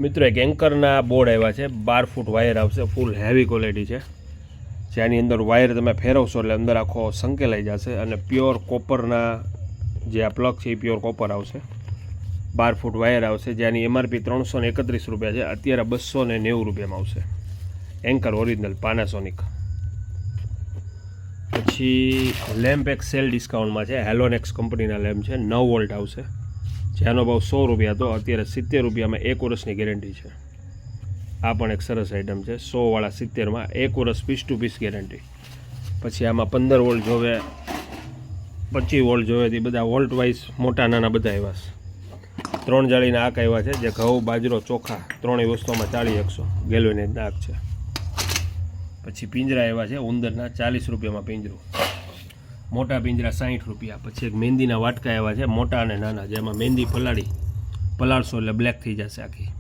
મિત્રો એક એન્કરના બોર્ડ આવ્યા છે, 12 ફૂટ વાયર આવશે, ફૂલ હેવી ક્વોલિટી છે, જેની અંદર વાયર તમે ફેરવશો એટલે અંદર આખો સંકેલાઈ જશે અને પ્યોર કોપરના જે આ પ્લગ છે એ પ્યોર કોપર આવશે, 12 ફૂટ વાયર આવશે, જેની MRP 331 રૂપિયા છે, અત્યારે 290 રૂપિયામાં આવશે, એન્કર ઓરિજિનલ પાનાસોનિક। પછી લેમ્પ એક સેલ ડિસ્કાઉન્ટમાં છે, હેલોનેક્સ કંપનીના લેમ્પ છે, 9 વોલ્ટ આવશે, જેનો ભાવ 100 રૂપિયા હતો, અત્યારે 70 રૂપિયામાં 1 વર્ષની ગેરંટી છે। આ પણ એક સરસ આઇટમ છે, 100 વાળા 70માં 1 વર્ષ પીસ ટુ પીસ ગેરંટી। પછી આમાં 15 વોલ્ટ જોવે, 25 વોલ્ટ જોવે, તે બધા વોલ્ટ વાઇઝ મોટા નાના બધા આવ્યા છે। 3 જાળીના આંક આવ્યા છે, જે ઘઉં બાજરો ચોખા ત્રણેય વસ્તુમાં 40-100 ગેલ્વેનાઇઝના આંક છે। પછી પિંજરા આવ્યા છે ઉંદરના, 40 રૂપિયામાં પિંજરું, મોટા પિંજરા 60 રૂપિયા। પછી એક મહેંદીના વાટકા આવ્યા છે, મોટા અને નાના, જેમાં મહેંદી પલાળશો એટલે બ્લેક થઈ જશે આખી।